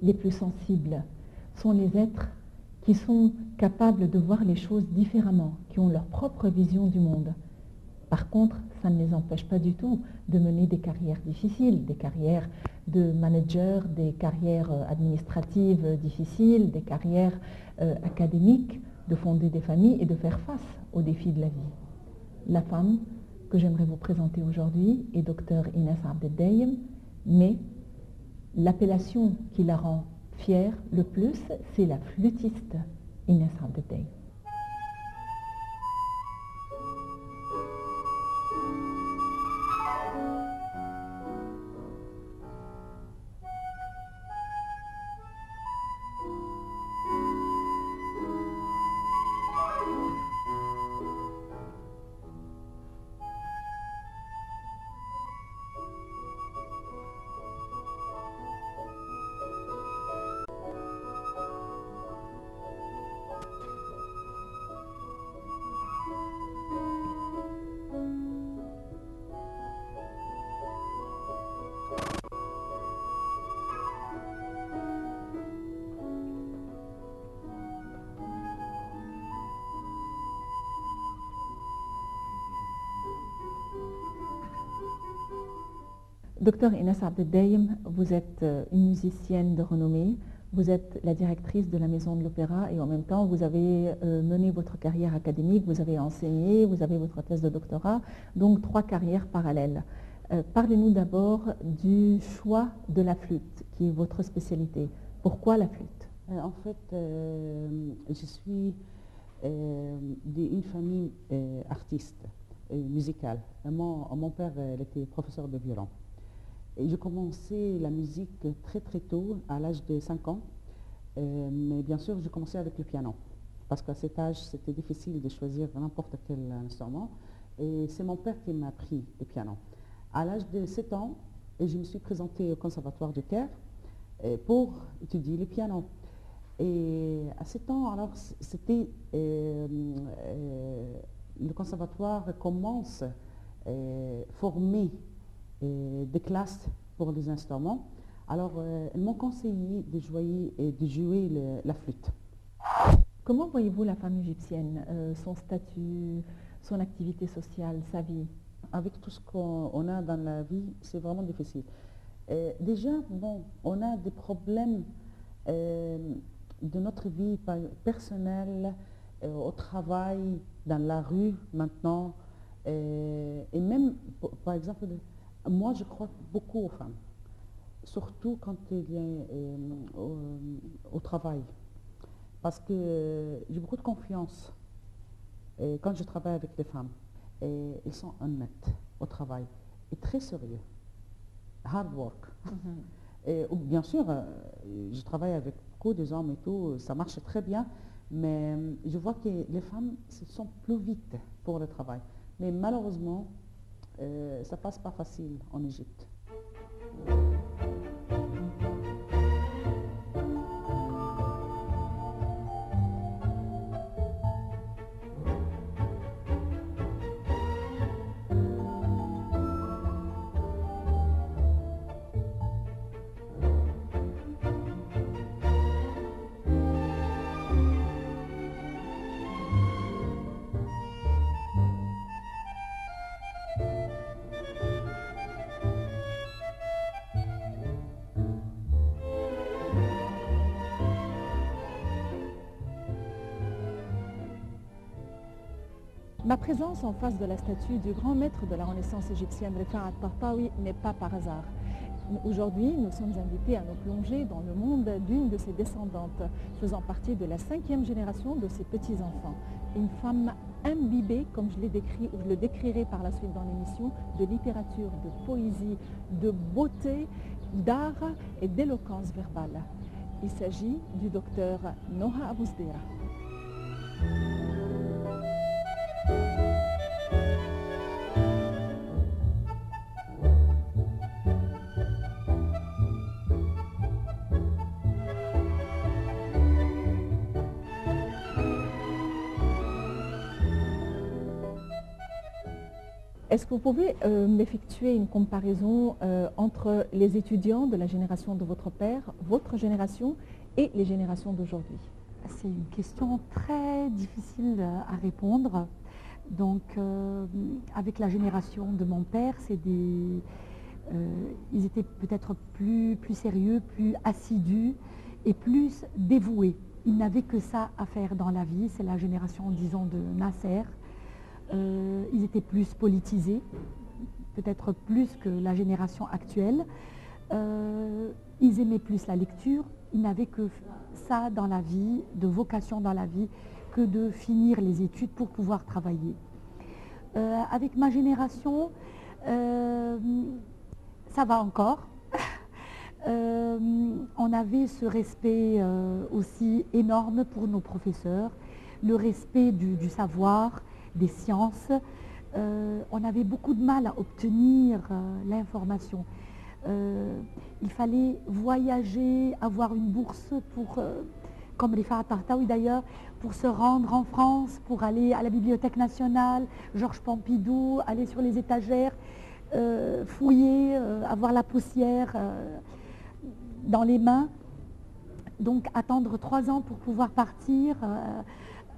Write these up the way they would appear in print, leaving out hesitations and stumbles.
les plus sensibles sont les êtres qui sont capables de voir les choses différemment, qui ont leur propre vision du monde. Par contre, ça ne les empêche pas du tout de mener des carrières difficiles, des carrières de manager, des carrières administratives difficiles, des carrières académiques, de fonder des familles et de faire face aux défis de la vie. La femme que j'aimerais vous présenter aujourd'hui est Dr Inès Abdeldayem, mais l'appellation qui la rend fière le plus, c'est la flûtiste Inès Abdeldayem. Docteur Inès Abdeldayem, vous êtes une musicienne de renommée, vous êtes la directrice de la Maison de l'Opéra et en même temps vous avez mené votre carrière académique, vous avez enseigné, vous avez votre thèse de doctorat, donc 3 carrières parallèles. Parlez-nous d'abord du choix de la flûte, qui est votre spécialité. Pourquoi la flûte? En fait, je suis d'une famille artiste, musicale. Mon père était professeur de violon. Et j'ai commencé la musique très très tôt, à l'âge de 5 ans. Mais bien sûr, j'ai commencé avec le piano. Parce qu'à cet âge, c'était difficile de choisir n'importe quel instrument. Et c'est mon père qui m'a appris le piano. À l'âge de 7 ans, je me suis présentée au Conservatoire de Caire pour étudier le piano. Et à 7 ans, alors, c'était... le conservatoire commence à former des classes pour les instruments. Alors, ils m'ont conseillé de jouer la flûte. Comment voyez-vous la femme égyptienne, son statut, son activité sociale, sa vie? Avec tout ce qu'on a dans la vie, c'est vraiment difficile. Déjà, bon, on a des problèmes de notre vie personnelle, au travail, dans la rue maintenant. Et même, par exemple, moi je crois beaucoup aux femmes, surtout quand il y a au travail. Parce que j'ai beaucoup de confiance quand je travaille avec des femmes. Et ils sont honnêtes au travail et très sérieux. Hard work. Et, bien sûr, je travaille avec beaucoup des hommes et tout, ça marche très bien, mais je vois que les femmes se sont plus vite pour le travail. Mais malheureusement, ça passe pas facile en Égypte. Ma présence en face de la statue du grand maître de la Renaissance égyptienne, Rifa'at Tahtawi, n'est pas par hasard. Aujourd'hui, nous sommes invités à nous plonger dans le monde d'une de ses descendantes, faisant partie de la 5e génération de ses petits-enfants. Une femme imbibée, comme je l'ai décrit, ou je le décrirai par la suite dans l'émission, de littérature, de poésie, de beauté, d'art et d'éloquence verbale. Il s'agit du docteur Noha Abouzdera. Est-ce que vous pouvez m'effectuer une comparaison entre les étudiants de la génération de votre père, votre génération et les générations d'aujourd'hui? C'est une question très difficile à répondre. Donc, avec la génération de mon père, ils étaient peut-être plus sérieux, plus assidus et plus dévoués. Ils n'avaient que ça à faire dans la vie. C'est la génération, disons, de Nasser. Ils étaient plus politisés, peut-être plus que la génération actuelle. Ils aimaient plus la lecture. Ils n'avaient que ça dans la vie, de vocation dans la vie, que de finir les études pour pouvoir travailler. Avec ma génération, ça va encore. On avait ce respect aussi énorme pour nos professeurs, le respect du savoir, des sciences. On avait beaucoup de mal à obtenir l'information. Il fallait voyager, avoir une bourse pour, comme Rifat Tahtaoui d'ailleurs, pour se rendre en France, pour aller à la Bibliothèque nationale, Georges Pompidou, aller sur les étagères, fouiller, avoir la poussière dans les mains. Donc attendre 3 ans pour pouvoir partir,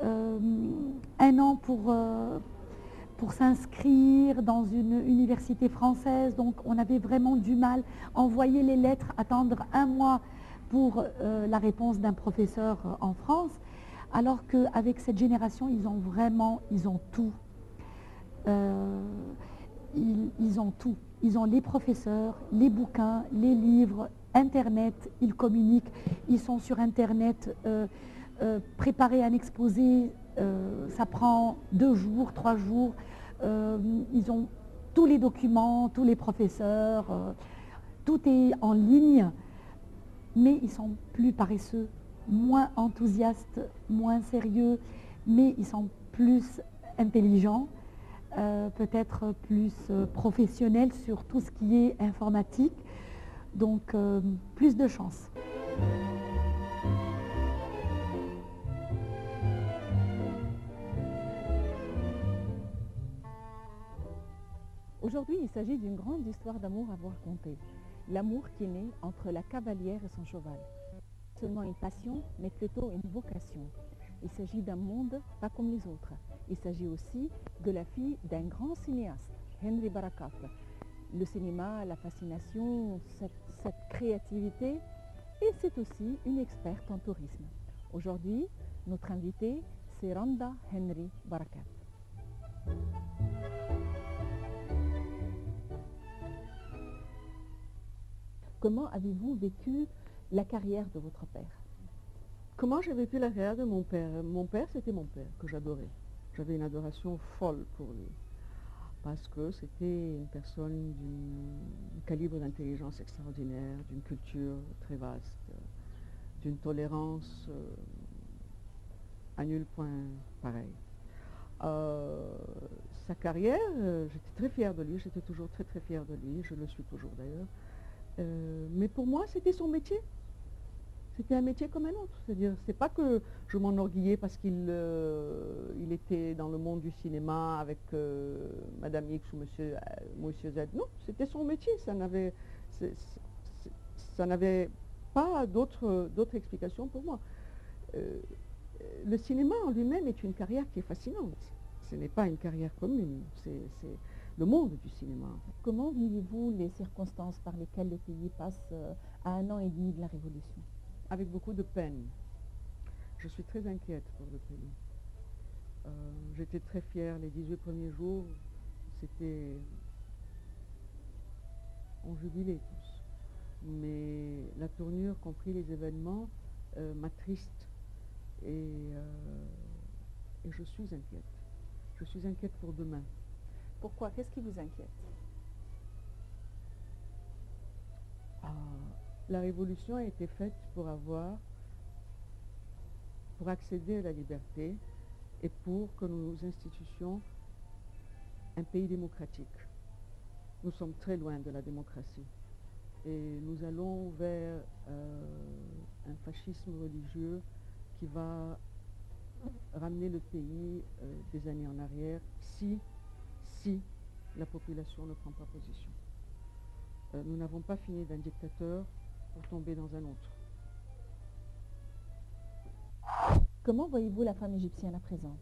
1 an pour s'inscrire dans une université française. Donc on avait vraiment du mal. Envoyer les lettres, attendre 1 mois pour la réponse d'un professeur en France. Alors qu'avec cette génération, ils ont tout. Ils ont tout. Ils ont les professeurs, les bouquins, les livres, Internet, ils communiquent, ils sont sur Internet. Préparer un exposé, ça prend 2 jours, 3 jours. Ils ont tous les documents, tous les professeurs, tout est en ligne, mais ils sont plus paresseux, moins enthousiastes, moins sérieux, mais ils sont plus intelligents, peut-être plus professionnels sur tout ce qui est informatique, donc plus de chance. Aujourd'hui, il s'agit d'une grande histoire d'amour à vous raconter. L'amour qui est né entre la cavalière et son cheval. Seulement une passion, mais plutôt une vocation. Il s'agit d'un monde pas comme les autres. Il s'agit aussi de la fille d'un grand cinéaste, Henry Barakat. Le cinéma, la fascination, cette créativité, et c'est aussi une experte en tourisme. Aujourd'hui, notre invitée, c'est Randa Henry Barakat. Comment avez-vous vécu la carrière de votre père? Comment j'ai vécu la carrière de mon père? Mon père, c'était mon père, que j'adorais. J'avais une adoration folle pour lui, parce que c'était une personne d'un calibre d'intelligence extraordinaire, d'une culture très vaste, d'une tolérance à nul point pareil. Sa carrière, j'étais très fière de lui, j'étais toujours très très fière de lui, je le suis toujours d'ailleurs. Mais pour moi, c'était son métier. C'était un métier comme un autre. C'est-à-dire, c'est pas que je m'enorgueillais parce qu'il était dans le monde du cinéma avec Madame X ou Monsieur Z. Non, c'était son métier. Ça n'avait pas d'autre explication pour moi. Le cinéma en lui-même est une carrière qui est fascinante. Ce n'est pas une carrière commune. C'est le monde du cinéma. Comment vivez-vous les circonstances par lesquelles le pays passe à 1 an et demi de la Révolution? Avec beaucoup de peine. Je suis très inquiète pour le pays. J'étais très fière les 18 premiers jours. On jubilait tous. Mais la tournure, compris les événements, m'attriste et je suis inquiète. Je suis inquiète pour demain. Pourquoi? Qu'est-ce qui vous inquiète? La révolution a été faite pour accéder à la liberté et pour que nos institutions, un pays démocratique. Nous sommes très loin de la démocratie et nous allons vers un fascisme religieux qui va ramener le pays des années en arrière si la population ne prend pas position. Nous n'avons pas fini d'un dictateur pour tomber dans un autre. Comment voyez-vous la femme égyptienne à présent?